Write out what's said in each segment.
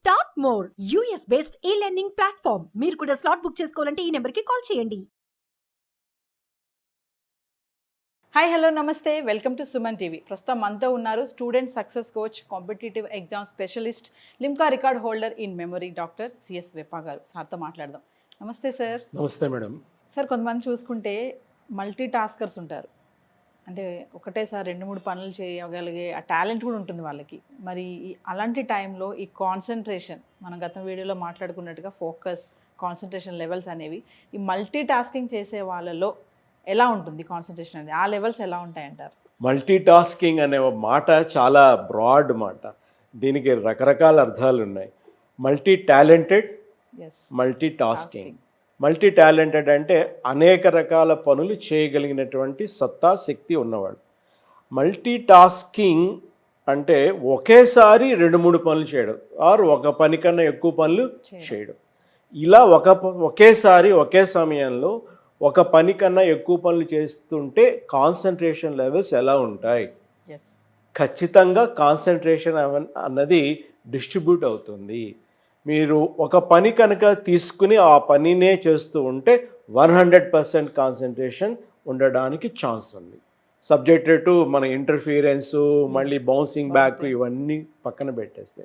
Start more US based e learning platform. మీరు కూడా slot book చేసుకోవాలంటే ఈ నెంబర్కి కాల్ చేయండి. హాయ్ హలో నమస్తే, వెల్కమ్ టు సుమన్ టీవీ. ప్రస్తుతం మనతో ఉన్నారు student success coach, competitive exam specialist, Limca record holder in memory doctor CS Veppa గారు. సార్తో మాట్లాడదాం. నమస్తే సార్. నమస్తే మేడం. సార్, కొంతమంది చూసుకుంటే మల్టీ టాస్కర్స్ ఉంటారు. అంటే ఒకటేసారి 2-3 పనులు చేయగలిగే ఆ టాలెంట్ కూడా ఉంటుంది వాళ్ళకి. మరి అలాంటి టైంలో ఈ కాన్సన్ట్రేషన్, మనం గత వీడియోలో మాట్లాడుకున్నట్టుగా ఫోకస్, కాన్సన్ట్రేషన్ లెవెల్స్ అనేవి ఈ మల్టీ టాస్కింగ్ చేసే వాళ్ళలో ఎలా ఉంటుంది కాన్సన్ట్రేషన్ అనేది? ఆ లెవెల్స్ ఎలా ఉంటాయంటారు? మల్టీ టాస్కింగ్ అనే మాట చాలా బ్రాడ్ మాట. దీనికి రకరకాల అర్థాలు ఉన్నాయి. Multi talented, multi tasking. Multi talented అంటే అనేక రకాల పనులు చేయగలిగినటువంటి సత్తా, శక్తి ఉన్నవాడు. మల్టీ టాస్కింగ్ అంటే ఒకేసారి 2-3 పనులు చేయడం, ఆర్ ఒక పని కన్నా ఎక్కువ పనులు చేయడం. ఇలా ఒకేసారి ఒకే సమయంలో ఒక పని కన్నా ఎక్కువ పనులు చేస్తుంటే కాన్సన్ట్రేషన్ లెవెల్స్ ఎలా ఉంటాయి? ఖచ్చితంగా కాన్సన్ట్రేషన్ అన్నది డిస్ట్రిబ్యూట్ అవుతుంది. మీరు ఒక పని కనుక తీసుకుని ఆ పనినే చేస్తూ ఉంటే 100% కాన్సన్ట్రేషన్ ఉండడానికి ఛాన్స్ ఉంది. సబ్జెక్టెడ్ టు మన ఇంటర్ఫీరెన్సు, మళ్ళీ బౌన్సింగ్ బ్యాక్, ఇవన్నీ పక్కన పెట్టేస్తే.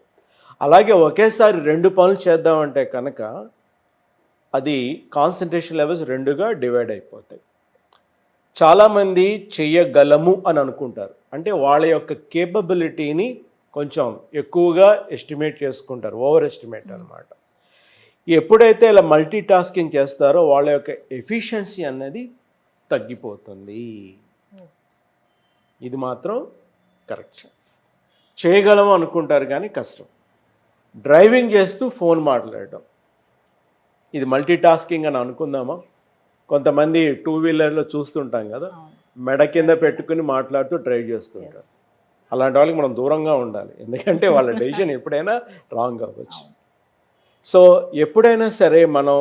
అలాగే ఒకేసారి 2 పనులు చేద్దామంటే కనుక అది కాన్సన్ట్రేషన్ లెవెల్స్ 2గా డివైడ్ అయిపోతాయి. చాలామంది చెయ్యగలము అని అనుకుంటారు. అంటే వాళ్ళ యొక్క కేపబిలిటీని కొంచెం ఎక్కువగా ఎస్టిమేట్ చేసుకుంటారు, ఓవర్ ఎస్టిమేట్ అనమాట. ఎప్పుడైతే ఇలా మల్టీ టాస్కింగ్ చేస్తారో వాళ్ళ యొక్క ఎఫిషియన్సీ అనేది తగ్గిపోతుంది. ఇది మాత్రం కరెక్ట్. చేయగలము అనుకుంటారు కానీ కష్టం. డ్రైవింగ్ చేస్తూ ఫోన్ మాట్లాడటం, ఇది మల్టీ టాస్కింగ్ అని అనుకుందామా? కొంతమంది 2 వీలర్లో చూస్తుంటాం కదా, మెడ కింద పెట్టుకుని మాట్లాడుతూ డ్రైవ్ చేస్తుంటారు. అలాంటి వాళ్ళకి మనం దూరంగా ఉండాలి, ఎందుకంటే వాళ్ళ డెసిషన్ ఎప్పుడైనా రాంగ్ అవ్వచ్చు. సో ఎప్పుడైనా సరే మనం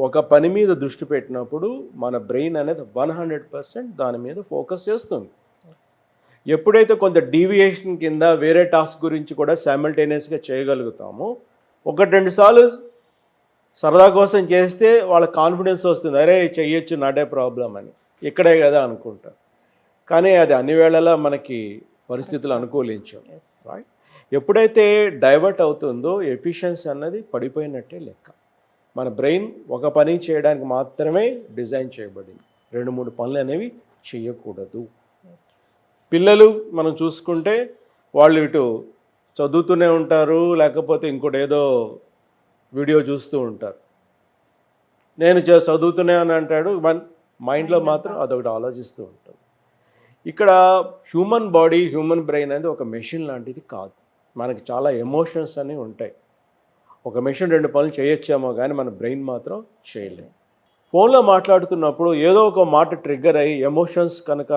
ఒక పని మీద దృష్టి పెట్టినప్పుడు మన బ్రెయిన్ అనేది 100% దాని మీద ఫోకస్ చేస్తుంది. ఎప్పుడైతే కొంత డీవియేషన్ కింద వేరే టాస్క్ గురించి కూడా సైమల్టేనియస్గా చేయగలుగుతామో, 1-2 సార్లు సరదా కోసం చేస్తే వాళ్ళ కాన్ఫిడెన్స్ వస్తుంది, అరే చెయ్యొచ్చు, నాటే ప్రాబ్లం అని, ఇక్కడే కదా అనుకుంటారు. కానీ అది అన్ని వేళలా మనకి పరిస్థితులు అనుకూలించాం. రైట్? ఎప్పుడైతే డైవర్ట్ అవుతుందో ఎఫిషియన్సీ అన్నది పడిపోయినట్టే లెక్క. మన బ్రెయిన్ ఒక పని చేయడానికి మాత్రమే డిజైన్ చేయబడింది, 2-3 పనులు అనేవి చేయకూడదు. పిల్లలు మనం చూసుకుంటే వాళ్ళు ఇటు చదువుతూనే ఉంటారు, లేకపోతే ఇంకోటి ఏదో వీడియో చూస్తూ ఉంటారు. నేను చదువుతూనే అని అంటాడు, మైండ్లో మాత్రం అదొకటి ఆలోచిస్తూ ఉంటాడు. ఇక్కడ హ్యూమన్ బాడీ, హ్యూమన్ బ్రెయిన్ అనేది ఒక మెషిన్ లాంటిది కాదు. మనకి చాలా ఎమోషన్స్ అనేవి ఉంటాయి. ఒక మెషిన్ 2 పనులు చేయొచ్చేమో కానీ మన బ్రెయిన్ మాత్రం చేయలేదు. ఫోన్లో మాట్లాడుతున్నప్పుడు ఏదో ఒక మాట ట్రిగ్గర్ అయ్యి ఎమోషన్స్ కనుక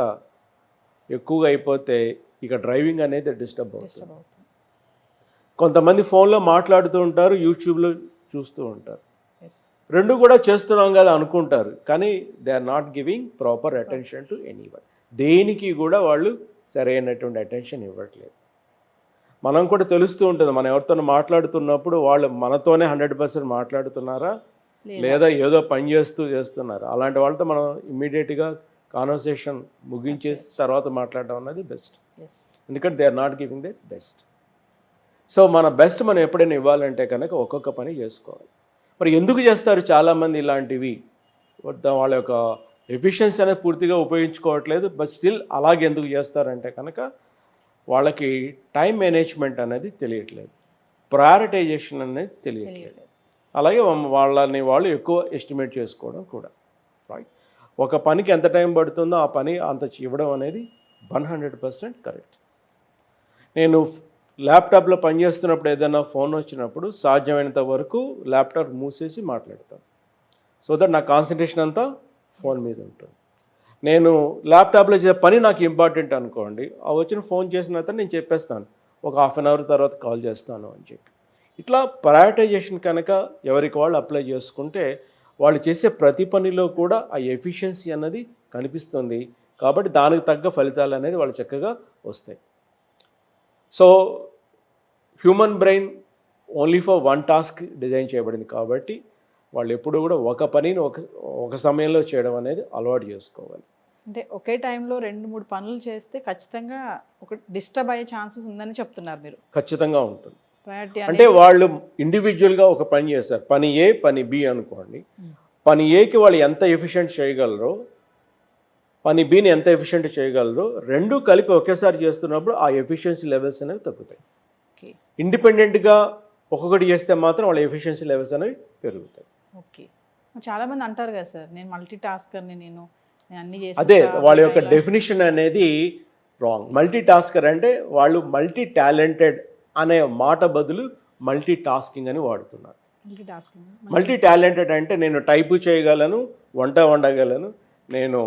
ఎక్కువగా అయిపోతే ఇక డ్రైవింగ్ అనేది డిస్టర్బ్ అవుతుంది. కొంతమంది ఫోన్లో మాట్లాడుతూ ఉంటారు, యూట్యూబ్లో చూస్తూ ఉంటారు. 2 కూడా చేస్తున్నాం కదా అనుకుంటారు, కానీ they are not giving proper attention to anyone. దేనికి కూడా వాళ్ళు సరైనటువంటి అటెన్షన్ ఇవ్వట్లేదు. మనం కూడా తెలుస్తూ ఉంటుంది, మనం ఎవరితో మాట్లాడుతున్నప్పుడు వాళ్ళు మనతోనే 100% మాట్లాడుతున్నారా, లేదా ఏదో పని చేస్తున్నారా. అలాంటి వాళ్ళతో మనం ఇమ్మీడియట్గా కాన్వర్సేషన్ ముగించేసి తర్వాత మాట్లాడడం అన్నది బెస్ట్. ఎందుకంటే they are not giving their best. So మన బెస్ట్ మనం ఎప్పుడైనా ఇవ్వాలంటే కనుక ఒక్కొక్క పని చేసుకోవాలి. మరి ఎందుకు చేస్తారు చాలామంది ఇలాంటివి? వాళ్ళ యొక్క ఎఫిషియన్సీ అనేది పూర్తిగా ఉపయోగించుకోవట్లేదు, బట్ స్టిల్ అలాగే ఎందుకు చేస్తారంటే కనుక వాళ్ళకి టైం మేనేజ్మెంట్ అనేది తెలియట్లేదు, ప్రయారిటైజేషన్ అనేది తెలియట్లేదు. అలాగే వాళ్ళని వాళ్ళు ఎక్కువ ఎస్టిమేట్ చేసుకోవడం కూడా. రైట్? ఒక పనికి ఎంత టైం పడుతుందో ఆ పని అంత ఇవ్వడం అనేది 100% కరెక్ట్. నేను ల్యాప్టాప్లో పనిచేస్తున్నప్పుడు ఏదైనా ఫోన్ వచ్చినప్పుడు సాధ్యమైనంత వరకు ల్యాప్టాప్ మూసేసి మాట్లాడతాను, సో దట్ నా కాన్సన్ట్రేషన్ అంతా ఫోన్ మీద ఉంటుంది. నేను ల్యాప్టాప్లో చేసే పని నాకు ఇంపార్టెంట్ అనుకోండి, ఆ వచ్చిన ఫోన్ చేసిన తర్వాత నేను చెప్పేస్తాను, ఒక 1/2 అవర్ తర్వాత కాల్ చేస్తాను అని చెప్పి. ఇట్లా ప్రయారిటైజేషన్ కనుక ఎవరికి వాళ్ళు అప్లై చేసుకుంటే వాళ్ళు చేసే ప్రతి పనిలో కూడా ఆ ఎఫిషియన్సీ అన్నది కనిపిస్తుంది. కాబట్టి దానికి తగ్గ ఫలితాలు అనేది వాళ్ళు చక్కగా వస్తాయి. So human brain only for one task design చేయబడింది కాబట్టి వాళ్ళు ఎప్పుడు కూడా ఒక పనిని ఒక సమయంలో చేయడం అనేది అలవాటు చేసుకోవాలి. అంటే ఒకే టైంలో 2-3 పనులు చేస్తే ఖచ్చితంగా ఒక డిస్టర్బ్ అయ్యే ఛాన్సెస్ ఉందని చెప్తున్నారు మీరు. ఖచ్చితంగా ఉంటుంది. ప్రయారిటీ అంటే వాళ్ళు ఇండివిజువల్గా ఒక పని చేస్తారు, పని ఏ పని బి అనుకోండి. పని ఏకి వాళ్ళు ఎంత ఎఫిషియెంట్ చేయగలరో, పని బిని ఎంత ఎఫిషియెంట్ చేయగలరో రెండు కలిపి ఒకేసారి చేస్తున్నప్పుడు ఆ ఎఫిషియన్సీ లెవెల్స్ అనేవి తగ్గుతాయి. ఓకే ఇండిపెండెంట్గా ఒక్కొక్కటి చేస్తే మాత్రం వాళ్ళ ఎఫిషియన్సీ లెవెల్స్ అనేవి పెరుగుతాయి. ఓకే చాలామంది అంటారు కదా సార్, నేను మల్టీ టాస్కర్ని, నేను అన్ని చేసి అదే వాళ్ళ యొక్క డెఫినిషన్ అనేది రాంగ్. మల్టీ టాస్కర్ అంటే వాళ్ళు మల్టీ టాలెంటెడ్ అనే మాట బదులు మల్టీ టాస్కింగ్ అని వాడుతున్నారు. Multi tasking. మల్టీ టాలెంటెడ్ అంటే నేను టైపు చేయగలను, వంట వండగలను, నేను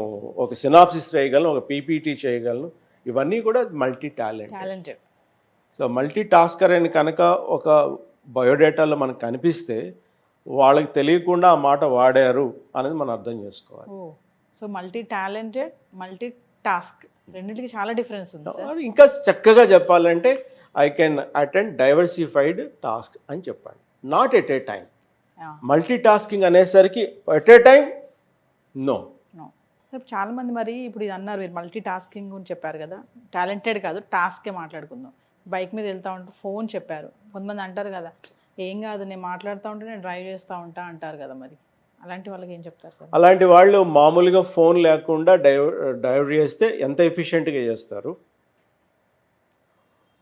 ఒక సినాప్సిస్ చేయగలను, ఒక పీపీటీ చేయగలను, ఇవన్నీ కూడా multi talented. So multi tasker అని కనుక ఒక బయోడేటాలో మనకు కనిపిస్తే వాళ్ళకి తెలియకుండా ఆ మాట వాడారు అనేది మనం అర్థం చేసుకోవాలి. So multi talented, multi task రెండింటికి చాలా డిఫరెన్స్ ఉంది సార్. ఇంకా చక్కగా చెప్పాలంటే I can attend diversified task అని చెప్పండి, not at a time. Multi tasking అనేసరికి at a time no. Sir చాలామంది మరి ఇప్పుడు ఇది అన్నారు మీరు, మల్టీ టాస్కింగ్ గురించి చెప్పారు కదా, టాలెంటెడ్ కాదు టాస్కే మాట్లాడుకుందాం. బైక్ మీద వెళ్తూ ఉంటే ఫోన్ చెప్పారు, కొంతమంది అంటారు కదా ఏం కాదు నేను మాట్లాడుతూ ఉంటే నేను డ్రైవ్ చేస్తూ ఉంటా అంటారు కదా, మరి అలాంటి వాళ్ళకి ఏం చెప్తారు సార్? అలాంటి వాళ్ళు మామూలుగా ఫోన్ లేకుండా డ్రైవ్ చేస్తే ఎంత ఎఫిషియెంట్గా చేస్తారు,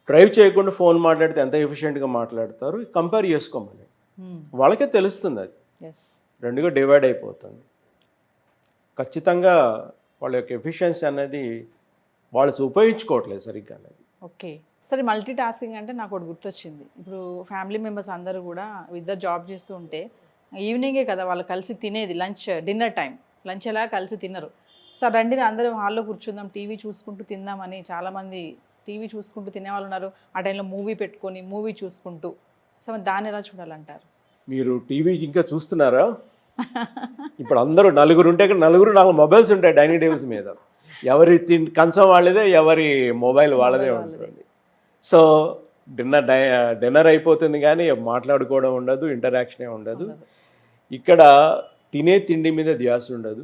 డ్రైవ్ చేయకుండా ఫోన్ మాట్లాడితే ఎంత ఎఫిషియెంట్గా మాట్లాడతారు, కంపేర్ చేసుకోమని వాళ్ళకే తెలుస్తుంది. అది రెండుగా డివైడ్ అయిపోతుంది. ఖచ్చితంగా వాళ్ళ యొక్క ఎఫిషియన్సీ అనేది వాళ్ళు ఉపయోగించుకోవట్లేదు సరిగ్గా అనేది. ఓకే సరే, మల్టీ టాస్కింగ్ అంటే నాకు ఒకటి గుర్తొచ్చింది. ఇప్పుడు ఫ్యామిలీ మెంబర్స్ అందరూ కూడా ఇద్దరు జాబ్ చేస్తూ ఉంటే ఈవినింగే కదా వాళ్ళు కలిసి తినేది, డిన్నర్ టైం, లంచ్ ఎలా కలిసి తినరు. సో రండి అందరూ హాల్లో కూర్చుందాం, టీవీ చూసుకుంటూ తిందామని చాలామంది టీవీ చూసుకుంటూ తినేవాళ్ళు ఉన్నారు. ఆ టైంలో మూవీ పెట్టుకొని మూవీ చూసుకుంటూ. సో దాన్ని ఎలా చూడాలంటారు? మీరు టీవీ ఇంకా చూస్తున్నారా? ఇప్పుడు అందరూ నలుగురు ఉంటే నలుగురు 4 మొబైల్స్ ఉంటాయి డైనింగ్ టేబుల్స్ మీద. ఎవరి కంచం వాళ్ళదే, ఎవరి మొబైల్ వాళ్ళదే ఉంటుంది. సో డిన్నర్ అయిపోతుంది కానీ మాట్లాడుకోవడం ఉండదు, ఇంటరాక్షనే ఉండదు. ఇక్కడ తినే తిండి మీద ధ్యాస ఉండదు.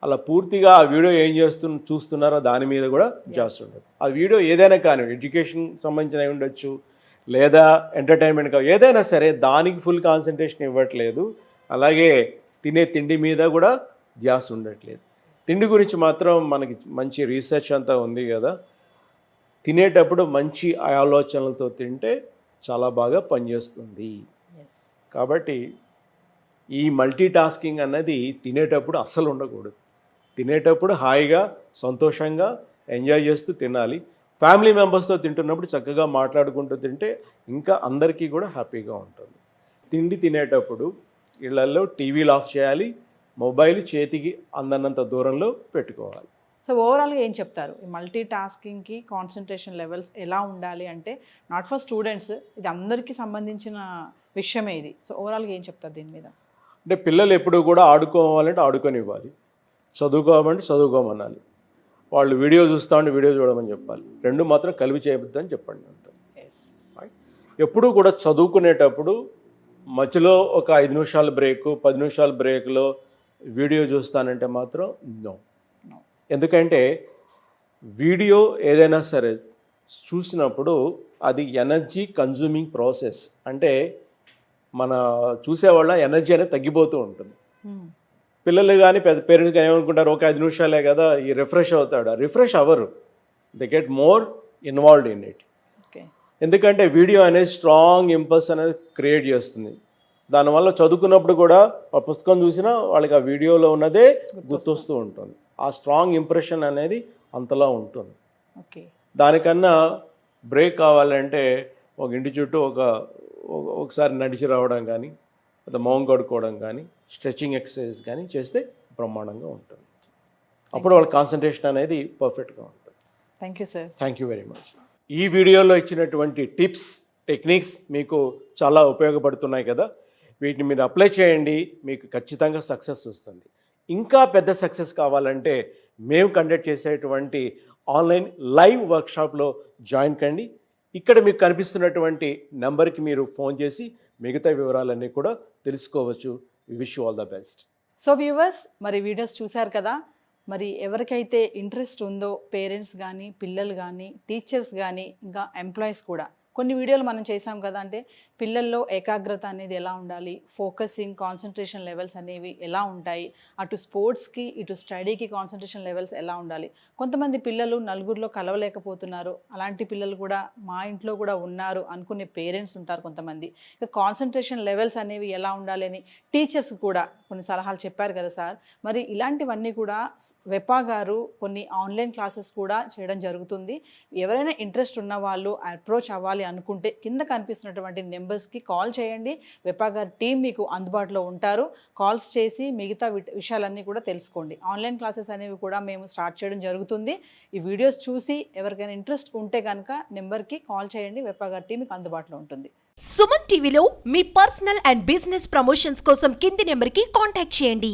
అలా పూర్తిగా ఆ వీడియో ఏం చూస్తున్నారో దాని మీద కూడా ధ్యాస ఉండదు. ఆ వీడియో ఏదైనా కానీ ఎడ్యుకేషన్ సంబంధించిన ఉండొచ్చు, లేదా ఎంటర్టైన్మెంట్ ఏదైనా సరే దానికి ఫుల్ కాన్సన్ట్రేషన్ ఇవ్వట్లేదు. అలాగే తినే తిండి మీద కూడా ధ్యాస ఉండట్లేదు. తిండి గురించి మాత్రం మనకి మంచి రీసెర్చ్ అంతా ఉంది కదా. తినేటప్పుడు మంచి ఆలోచనలతో తింటే చాలా బాగా పనిచేస్తుంది. కాబట్టి ఈ మల్టీ టాస్కింగ్ అన్నది తినేటప్పుడు అస్సలు ఉండకూడదు. తినేటప్పుడు హాయిగా సంతోషంగా ఎంజాయ్ చేస్తూ తినాలి. ఫ్యామిలీ మెంబర్స్తో తింటున్నప్పుడు చక్కగా మాట్లాడుకుంటూ తింటే ఇంకా అందరికీ కూడా హ్యాపీగా ఉంటుంది. తిండి తినేటప్పుడు ఇళ్లలో టీవీలు ఆఫ్ చేయాలి, మొబైల్ చేతికి అందనంత దూరంలో పెట్టుకోవాలి. సో ఓవరాల్గా ఏం చెప్తారు ఈ మల్టీ టాస్కింగ్కి కాన్సన్ట్రేషన్ లెవెల్స్ ఎలా ఉండాలి అంటే, నాట్ ఫర్ స్టూడెంట్స్, ఇది అందరికీ సంబంధించిన విషయమే ఇది. సో ఓవరాల్గా ఏం చెప్తారు దీని మీద? అంటే పిల్లలు ఎప్పుడు కూడా ఆడుకోవాలంటే ఆడుకొనివ్వాలి, చదువుకోవాలంటే చదువుకోమనాలి. వాళ్ళు వీడియో చూస్తామంటే వీడియో చూడమని చెప్పాలి. రెండు మాత్రం కలిపి చేయొద్దని చెప్పండి అంత. ఎప్పుడూ కూడా చదువుకునేటప్పుడు మధ్యలో ఒక 5 నిమిషాల బ్రేక్, 10 నిమిషాల బ్రేక్లో వీడియో చూస్తానంటే మాత్రం నో. ఎందుకంటే వీడియో ఏదైనా సరే చూసినప్పుడు అది ఎనర్జీ కన్జ్యూమింగ్ ప్రాసెస్. అంటే మన చూసేవాళ్ళ ఎనర్జీ అనేది తగ్గిపోతూ ఉంటుంది. పిల్లలు కానీ పెద్ద పేరెంట్స్ కానీ ఏమనుకుంటారు, ఒక 5 నిమిషాలే కదా ఈ రిఫ్రెష్ అవుతాడు. రిఫ్రెష్ అవ్వరు, they get more involved in it. ఎందుకంటే వీడియో అనేది స్ట్రాంగ్ ఇంపల్స్ అనేది క్రియేట్ చేస్తుంది. దానివల్ల చదువుకున్నప్పుడు కూడా ఆ పుస్తకం చూసినా వాళ్ళకి ఆ వీడియోలో ఉన్నదే గుర్తొస్తూ ఉంటుంది. ఆ స్ట్రాంగ్ ఇంప్రెషన్ అనేది అంతలా ఉంటుంది. దానికన్నా బ్రేక్ కావాలంటే ఒక ఇంటి చుట్టూ ఒకసారి నడిచి రావడం కానీ, లేదా మౌం కడుక్కోవడం కానీ, స్ట్రెచింగ్ ఎక్సర్సైజ్ కానీ చేస్తే బ్రహ్మాండంగా ఉంటుంది. అప్పుడు వాళ్ళ కాన్సన్ట్రేషన్ అనేది పర్ఫెక్ట్గా ఉంటుంది. Thank you sir. Thank you very much. ఈ వీడియోలో ఇచ్చినటువంటి టిప్స్, టెక్నిక్స్ మీకు చాలా ఉపయోగపడుతున్నాయి కదా. వీటిని మీరు అప్లై చేయండి, మీకు ఖచ్చితంగా సక్సెస్ వస్తుంది. ఇంకా పెద్ద సక్సెస్ కావాలంటే మేము కండక్ట్ చేసేటువంటి ఆన్లైన్ లైవ్ వర్క్షాప్లో జాయిన్ కండి. ఇక్కడ మీకు కనిపిస్తున్నటువంటి నెంబర్కి మీరు ఫోన్ చేసి మిగతా వివరాలన్నీ కూడా తెలుసుకోవచ్చు. We wish you all the best. So viewers, మరి వీడియోస్ చూశారు కదా. మరి ఎవరికైతే ఇంట్రెస్ట్ ఉందో పేరెంట్స్ కానీ, పిల్లలు కానీ, టీచర్స్ కానీ, ఇంకా ఎంప్లాయీస్ కూడా కొన్ని వీడియోలు మనం చేసాం కదా. అంటే పిల్లల్లో ఏకాగ్రత అనేది ఎలా ఉండాలి, ఫోకసింగ్, కాన్సన్ట్రేషన్ లెవెల్స్ అనేవి ఎలా ఉంటాయి, అటు స్పోర్ట్స్కి ఇటు స్టడీకి కాన్సన్ట్రేషన్ లెవెల్స్ ఎలా ఉండాలి. కొంతమంది పిల్లలు నలుగురిలో కలవలేకపోతున్నారు, అలాంటి పిల్లలు కూడా మా ఇంట్లో కూడా ఉన్నారు అనుకునే పేరెంట్స్ ఉంటారు కొంతమంది. ఇక కాన్సన్ట్రేషన్ లెవెల్స్ అనేవి ఎలా ఉండాలి అని టీచర్స్ కూడా కొన్ని సలహాలు చెప్పారు కదా సార్. మరి ఇలాంటివన్నీ కూడా వెపా గారు కొన్ని ఆన్లైన్ క్లాసెస్ కూడా చేయడం జరుగుతుంది. ఎవరైనా ఇంట్రెస్ట్ ఉన్న వాళ్ళు అప్రోచ్ అవ్వాలి అనుకుంటే కింద కనిపిస్తున్నటువంటి నెంబర్స్కి కాల్ చేయండి. వెపా గారి టీం మీకు అందుబాటులో ఉంటారు. కాల్స్ చేసి మిగతా విషయాలన్నీ కూడా తెలుసుకోండి. ఆన్లైన్ క్లాసెస్ అనేవి కూడా మేము స్టార్ట్ చేయడం జరుగుతుంది. ఈ వీడియోస్ చూసి ఎవరికైనా ఇంట్రెస్ట్ ఉంటే కనుక నెంబర్కి కాల్ చేయండి. వెపా గారి టీం మీకు అందుబాటులో ఉంటుంది. సుమన్ టీవీలో మీ పర్సనల్ అండ్ బిజినెస్ ప్రమోషన్స్ కోసం కింది నెంబర్కి కాంటాక్ట్ చేయండి.